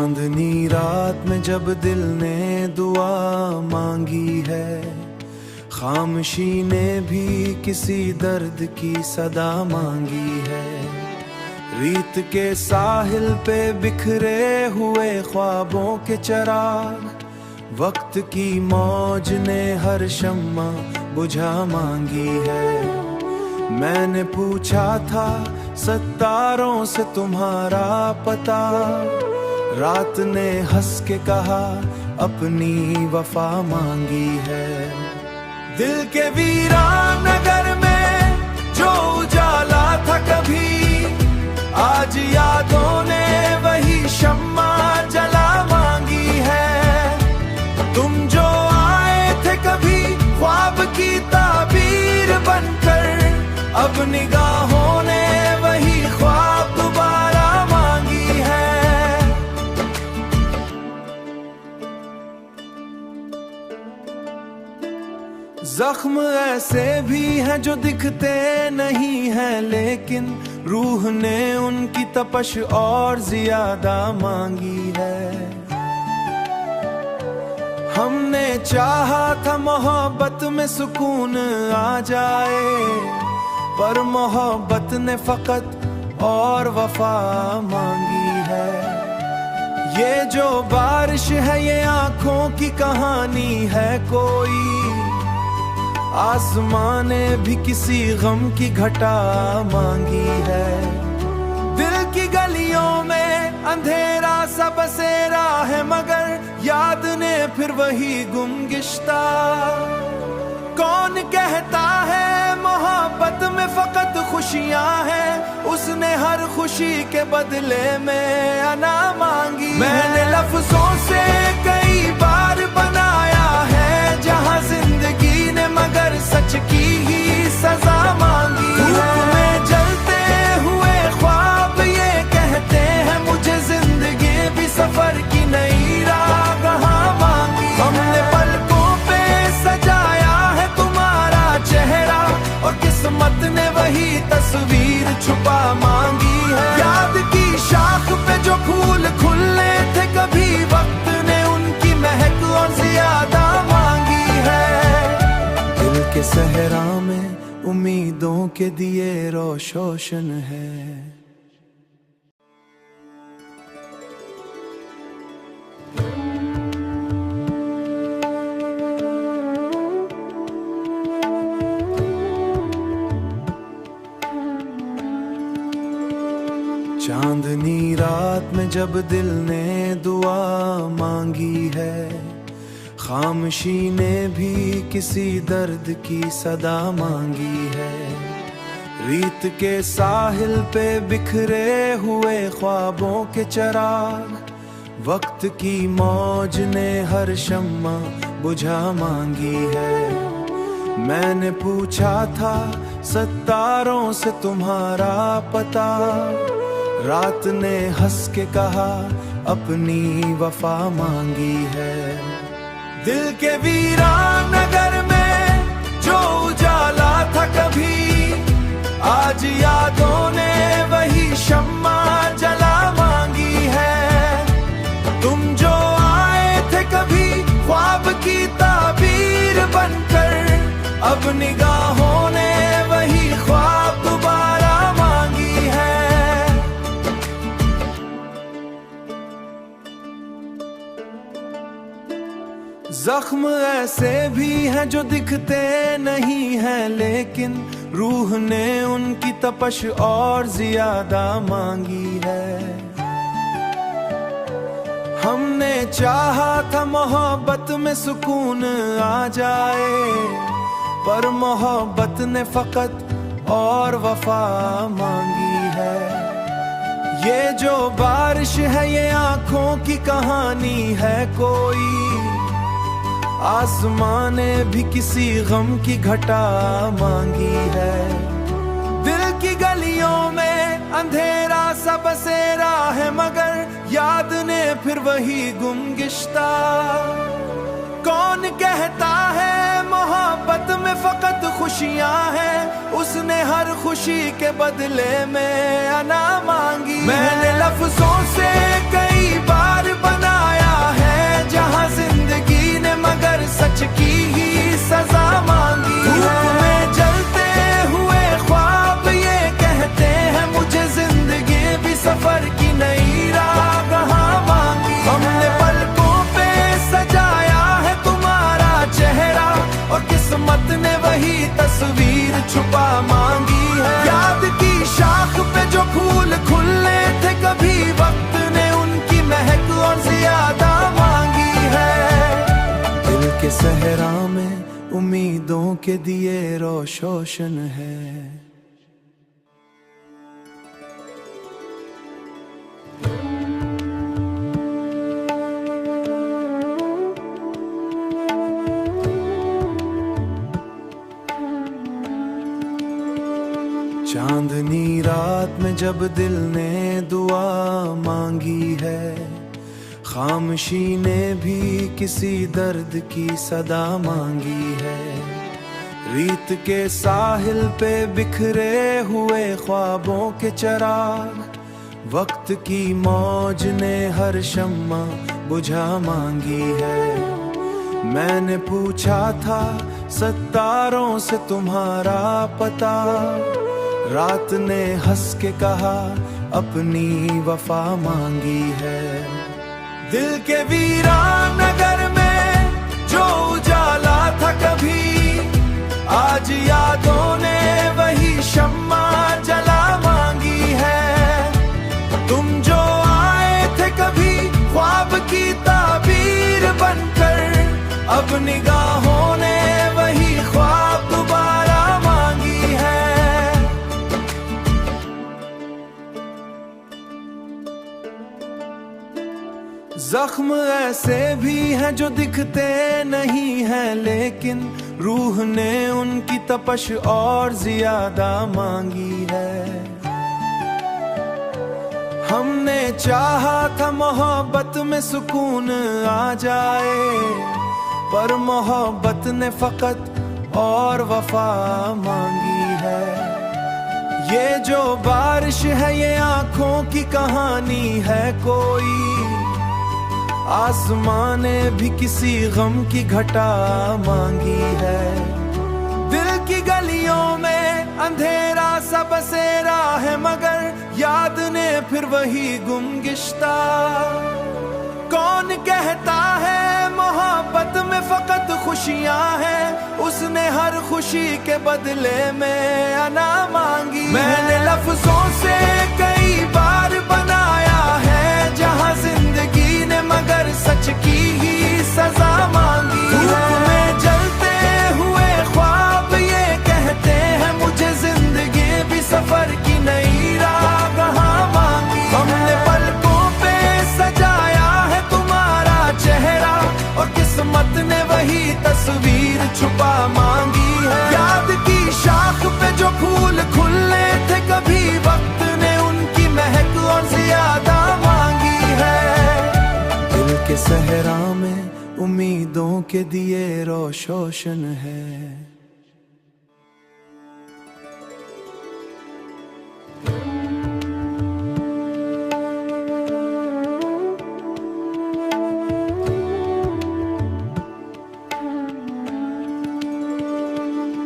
चांदनी रात में जब दिल ने दुआ मांगी है, खामोशी ने भी किसी दर्द की सदा मांगी है। रीत के साहिल पे बिखरे हुए ख्वाबों के चराग, वक्त की मौज ने हर शम्मा बुझा मांगी है। मैंने पूछा था सितारों से तुम्हारा पता, रात ने हंस के कहा अपनी वफा मांगी है। दिल के वीरान नगर में जो उजाला था कभी, आज यादों ने वही शम्मा जला मांगी है। तुम जो आए थे कभी ख्वाब की ताबीर बनकर, अब निगाहों ने वही ख्वाब दोबारा मांगी है। जख्म ऐसे भी हैं जो दिखते नहीं हैं, लेकिन रूह ने उनकी तपश और ज्यादा मांगी है। हमने चाहा था मोहब्बत में सुकून आ जाए, पर मोहब्बत ने फकत और वफा मांगी है। ये जो बारिश है ये आंखों की कहानी है कोई, आसमां ने भी किसी गम की घटा मांगी है। दिल की गलियों में अंधेरा सा बसेरा है, मगर याद ने फिर वही गुमगिश्ता। कौन कहता है मोहब्बत में फकत खुशियां हैं, उसने हर खुशी के बदले में अना मांगी। मैंने लफ्जों से कई बार बनाया है जहां जिंदगी ने मगर सच की ही सजा मांगी है। धूप में जलते हुए ख्वाब ये कहते हैं मुझे, जिंदगी भी सफर की नई राह मांगी। हमने पलकों पे सजाया है तुम्हारा चेहरा, और किस्मत ने वही तस्वीर छुपा मांगी है। याद की शाख पे जो फूल खुले थे कभी, वक्त ने उनकी महक और ज्यादा मांगी है। दिल के सहरा में उम्मीदों के दिए रोशोशन है। चांदनी रात में जब दिल ने दुआ मांगी है, खामोशी ने भी किसी दर्द की सदा मांगी है। रीत के साहिल पे बिखरे हुए ख्वाबों के चराग, वक्त की मौज ने हर शम्मा बुझा मांगी है। मैंने पूछा था सितारों से तुम्हारा पता, रात ने हंस के कहा अपनी वफा मांगी है। दिल के वीरान नगर में जो उजाला था कभी, आज यादों ने वही शम्मा जला मांगी है। तुम जो आए थे कभी ख्वाब की ताबीर बनकर, अब निगाहों ने वही ख्वाब दोबारा मांगी है। जख्म ऐसे भी हैं जो दिखते नहीं हैं, लेकिन रूह ने उनकी तपश और ज्यादा मांगी है। हमने चाहा था मोहब्बत में सुकून आ जाए, पर मोहब्बत ने फकत और वफा मांगी है। ये जो बारिश है ये आंखों की कहानी है कोई, आसमां ने भी किसी गम की घटा मांगी है। दिल की गलियों में अंधेरा सा बसेरा है, मगर याद ने फिर वही गुमगिश्ता। कौन कहता है मोहब्बत में फकत खुशियां हैं, उसने हर खुशी के बदले में अना मांगी। मैंने लफ्जों से कई बार फूल खुले थे कभी वक्त ने उनकी महक और ज्यादा मांगी है। दिल के सहरा में उम्मीदों के दिए रोशोशन है। चांदनी रात में जब दिल ने दुआ मांगी है, खामोशी ने भी किसी दर्द की सदा मांगी है। रीत के साहिल पे बिखरे हुए ख्वाबों के चिराग, वक्त की मौज ने हर शम्मा बुझा मांगी है। मैंने पूछा था सितारों से तुम्हारा पता, रात ने हंस के कहा अपनी वफा मांगी है। दिल के वीरान नगर में जो उजाला था कभी, आज यादों ने वही शम्मा जला मांगी है। तुम जो आए थे कभी ख्वाब की ताबीर बनकर, अब निगाहों ने वही ख्वाब दोबारा मांगी है। जख्म ऐसे भी हैं जो दिखते नहीं हैं, लेकिन रूह ने उनकी तपश और ज्यादा मांगी है। हमने चाहा था मोहब्बत में सुकून आ जाए, पर मोहब्बत ने फकत और वफा मांगी है। ये जो बारिश है ये आंखों की कहानी है कोई, आसमां ने भी किसी गम की घटा मांगी है। दिल की गलियों में अंधेरा सा बसेरा है, मगर याद ने फिर वही गुमगिश्ता। कौन कहता है मोहब्बत में फकत खुशियां हैं, उसने हर खुशी के बदले में अना मांगी। मैंने लफ्जों से कई बार बनाया है जहां जिंदगी ने मगर सच की ही सजा मांगी है। में जलते हुए ख्वाब ये कहते हैं मुझे, जिंदगी भी सफर की नई राह मांगी। हमने पलकों पे सजाया है तुम्हारा चेहरा, और किस्मत ने वही तस्वीर छुपा मांगी है। याद की शाख पे जो फूल खुले थे कभी, वक्त ने उनकी महक और ज्यादा मांगी है। दिल के सहरा में उम्मीदों के दिए रोशोशन है।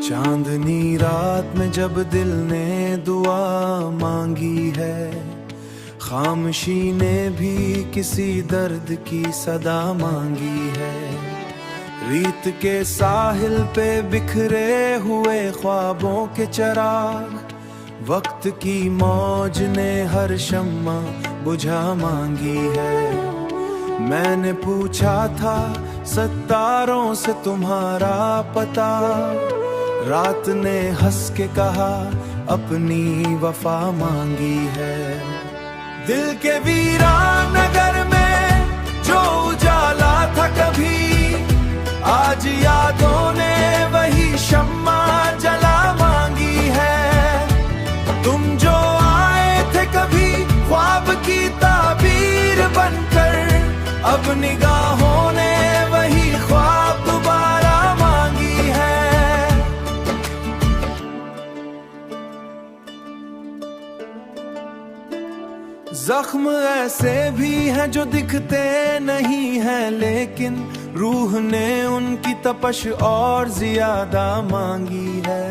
चांदनी रात में जब दिल ने दुआ मांगी है, खामोशी ने भी किसी दर्द की सदा मांगी है। रीत के साहिल पे बिखरे हुए ख्वाबों के चिराग, वक्त की मौज ने हर शम्मा बुझा मांगी है। मैंने पूछा था सितारों से तुम्हारा पता, रात ने हंस के कहा अपनी वफा मांगी है। दिल के वीरान नगर में जो उजाला था कभी, आज यादों ने वही शम्मा जला मांगी है। तुम जो आए थे कभी ख्वाब की ताबीर बनकर, अब निगाहों ने वही ख्वाब दोबारा मांगी है। जख्म ऐसे भी हैं जो दिखते नहीं हैं, लेकिन रूह ने उनकी तपश और ज्यादा मांगी है।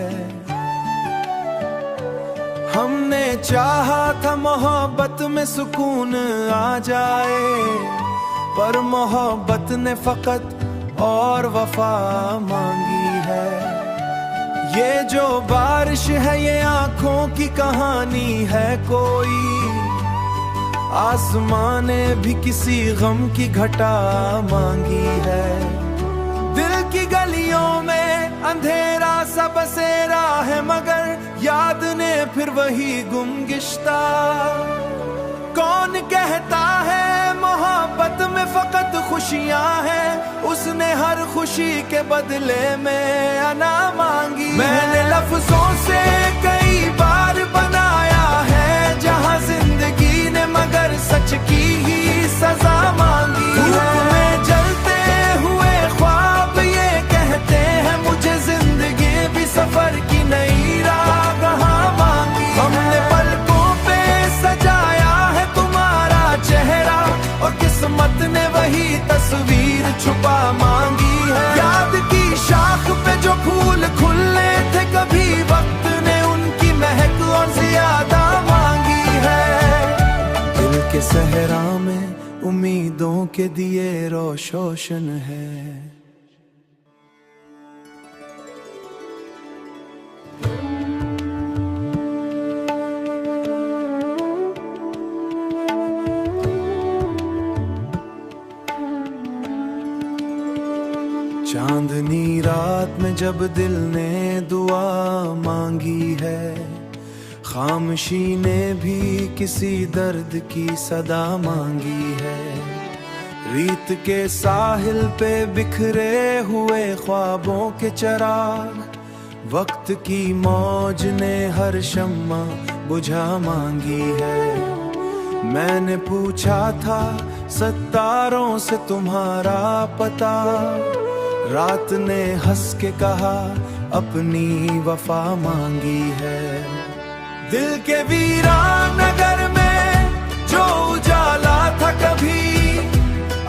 हमने चाहा था मोहब्बत में सुकून आ जाए, पर मोहब्बत ने फकत और वफा मांगी है। ये जो बारिश है ये आंखों की कहानी है कोई, आसमां ने भी किसी गम की घटा मांगी है। दिल की गलियों में अंधेरा सा बसेरा है, मगर याद ने फिर वही गुमगिश्ता। कौन कहता है मोहब्बत में फकत खुशियां हैं, उसने हर खुशी के बदले में अना मांगी। मैंने लफ्जों से कई बार बनाया है जहां जिंदगी ने मगर सच की ही सजा मांगी है। में जलते हुए ख्वाब ये कहते हैं मुझे, जिंदगी भी सफर की नई राह मांगी। हमने पलकों पे सजाया है तुम्हारा चेहरा, और किस्मत ने वही तस्वीर छुपा मांगी है। याद की शाख पे जो फूल खुले थे कभी, वक्त ने उनकी महक और ज्यादा मांगी है। दिल के सहरा में उम्मीदों के दिए रोशन है। चांदनी रात में जब दिल ने दुआ मांगी है, खामोशी ने भी किसी दर्द की सदा मांगी है। रीत के साहिल पे बिखरे हुए ख्वाबों के चिराग, वक्त की मौज ने हर शम्मा बुझा मांगी है। मैंने पूछा था सितारों से तुम्हारा पता, रात ने हंस के कहा अपनी वफा मांगी है। दिल के वीरान नगर में जो उजाला था कभी,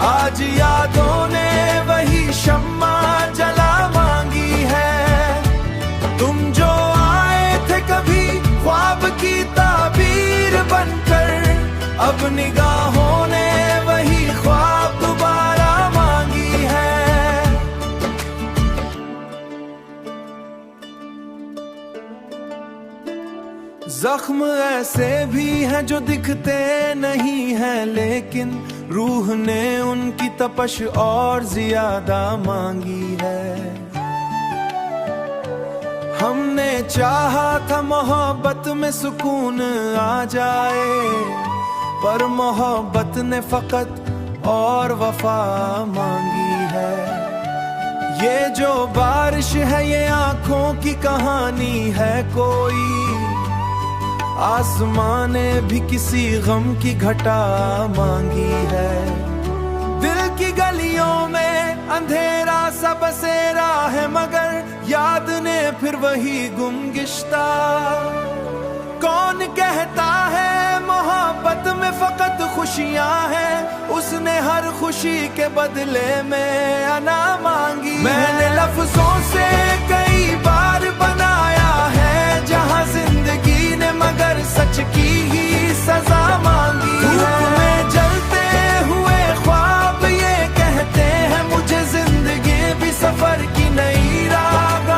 आज यादों ने वही शम्मा जला मांगी है। तुम जो आए थे कभी ख्वाब की ताबीर बनकर, अब निगाहों ने वही ख्वाब दोबारा मांगी है। जख्म ऐसे भी हैं जो दिखते नहीं हैं, लेकिन रूह ने उनकी तपश और ज्यादा मांगी है। हमने चाहा था मोहब्बत में सुकून आ जाए, पर मोहब्बत ने फकत और वफा मांगी है। ये जो बारिश है ये आंखों की कहानी है कोई, आसमां ने भी किसी गम की घटा मांगी है। दिल की गलियों में अंधेरा सा बसेरा है, मगर याद ने फिर वही गुमगिश्ता। कौन कहता है मोहब्बत में फकत खुशियां हैं, उसने हर खुशी के बदले में अना मांगी। मैंने लफ्जों से कई बार बनाया है जहां जिंदगी ने मगर सच की ही सजा मांगी है। में जलते हुए ख्वाब ये कहते हैं मुझे, जिंदगी भी सफर की नई राह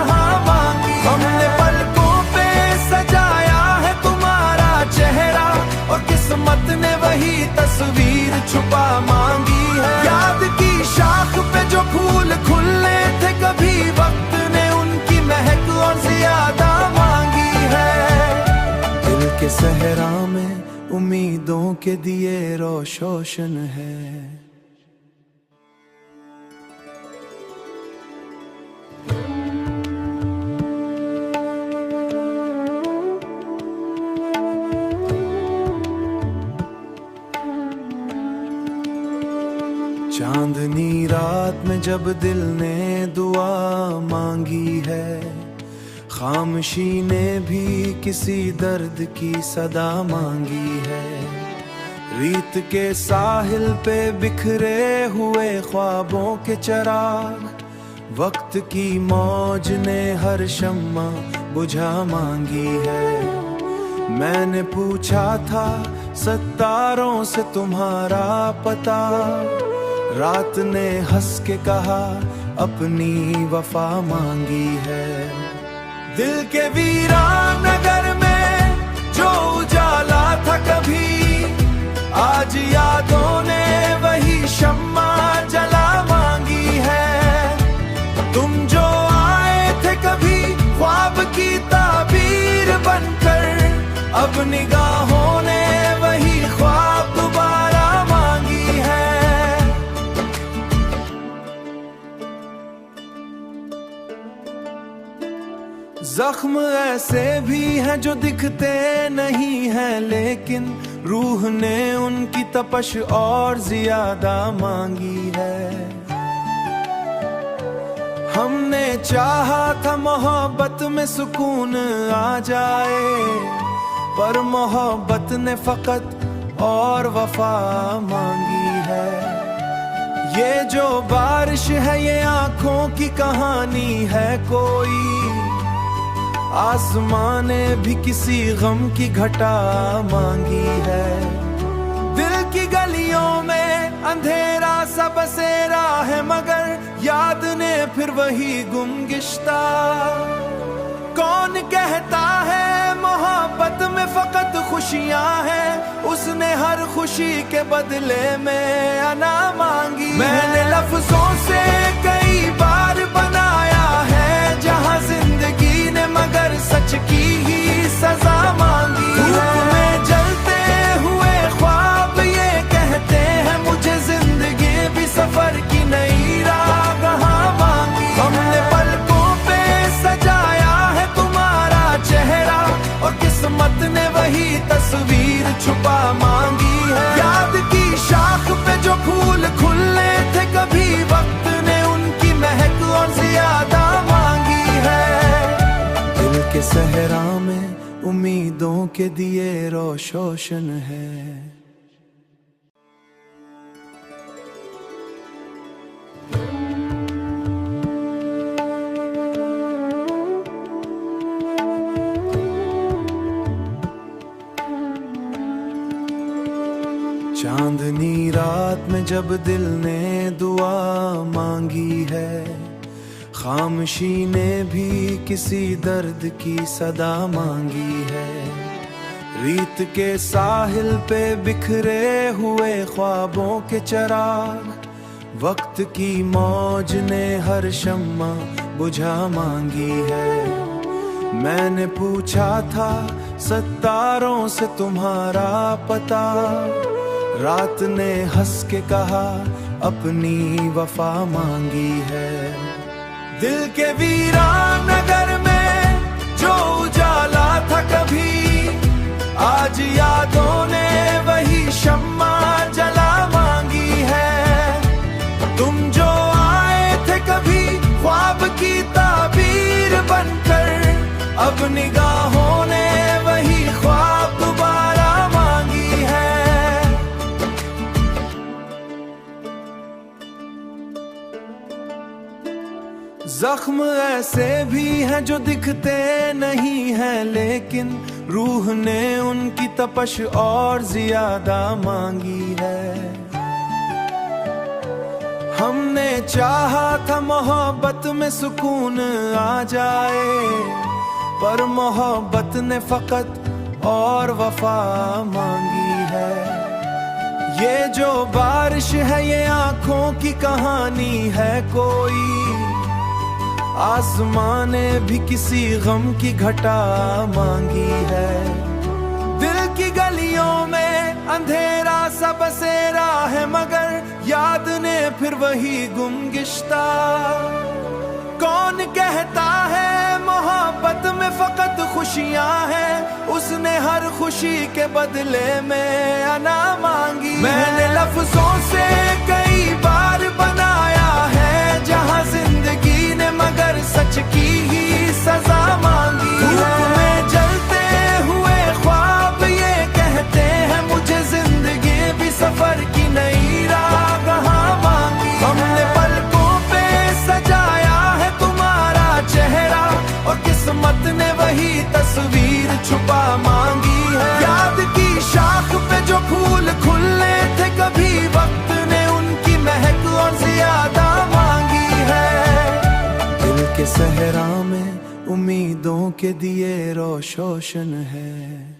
मांगी। हमने पलकों पे सजाया है तुम्हारा चेहरा, और किस्मत ने वही तस्वीर छुपा मांगी है। याद की शाख पे जो फूल खुले थे कभी, वक्त ने उनकी महक और ज्यादा मांगी है। दिल के सहरा में उम्मीदों के दिए रोशन है। चांदनी रात में जब दिल ने दुआ मांगी है, खामोशी ने भी किसी दर्द की सदा मांगी है। रीत के साहिल पे बिखरे हुए ख्वाबों के चिराग, वक्त की मौज ने हर शम्मा बुझा मांगी है। मैंने पूछा था सितारों से तुम्हारा पता, रात ने हंस के कहा अपनी वफा मांगी है। दिल के वीरानगर में जो उजाला था कभी, आज यादों ने वही शम्मा जला मांगी है। तुम जो आए थे कभी ख्वाब की ताबीर बनकर, अब निगाहों ने वही ख्वाब दोबारा मांगी है। जख्म ऐसे भी हैं जो दिखते नहीं हैं, लेकिन रूह ने उनकी तपश और ज्यादा मांगी है। हमने चाहा था मोहब्बत में सुकून आ जाए, पर मोहब्बत ने फकत और वफा मांगी है। ये जो बारिश है ये आंखों की कहानी है कोई, आसमां ने भी किसी गम की घटा मांगी है। दिल की गलियों में अंधेरा सा बसेरा है, मगर याद ने फिर वही गुमगिश्ता। कौन कहता है मोहब्बत में फकत खुशियां हैं, उसने हर खुशी के बदले में अना मांगी। मैंने लफ्जों से कई बार बनाया है जहां जिंदगी ने मगर सच की ही सजा मांगी है। में जलते हुए ख्वाब ये कहते हैं मुझे, जिंदगी भी सफर की नई राह मांगी। हमने पलकों पे सजाया है तुम्हारा चेहरा, और किस्मत ने वही तस्वीर छुपा मांगी है। याद की शाख पे जो फूल खुले थे कभी, वक्त ने उनकी महक और ज्यादा मांगी है। दिल के सहरा में उम्मीदों के दिए रोशन है। चांदनी रात में जब दिल ने दुआ मांगी है, खामोशी ने भी किसी दर्द की सदा मांगी है। रीत के साहिल पे बिखरे हुए ख्वाबों के चिराग, वक्त की मौज ने हर शम्मा बुझा मांगी है। मैंने पूछा था सितारों से तुम्हारा पता, रात ने हंस के कहा अपनी वफा मांगी है। दिल के वीरानगर में जो उजाला था कभी, आज यादों ने वही शम्मा जला मांगी है। तुम जो आए थे कभी ख्वाब की ताबीर बनकर, अब निगाहों ने वही ख्वाब दोबारा मांगी है। जख्म ऐसे भी हैं जो दिखते नहीं हैं, लेकिन रूह ने उनकी तपश और ज्यादा मांगी है। हमने चाहा था मोहब्बत में सुकून आ जाए, पर मोहब्बत ने फकत और वफा मांगी है। ये जो बारिश है ये आंखों की कहानी है कोई, आसमां ने भी किसी गम की घटा मांगी है। दिल की गलियों में अंधेरा सा बसेरा है, मगर याद ने फिर वही गुमगिश्ता। कौन कहता है मोहब्बत में फकत खुशियां हैं, उसने हर खुशी के बदले में अना मांगी। मैंने लफ्जों से कई बार बनाया है जहां जिंदगी ने मगर सच की ही सजा मांगी है। में जलते हुए ख्वाब ये कहते हैं मुझे, जिंदगी भी सफर की नई राह मांगी। हमने पलकों पे सजाया है तुम्हारा चेहरा, और किस्मत ने वही तस्वीर छुपा मांगी है। याद की शाख पे जो फूल खुले थे कभी, वक्त ने उनकी महक और ज्यादा मांगी है। दिल के सहरा में उम्मीदों के दिए रोशोशन है।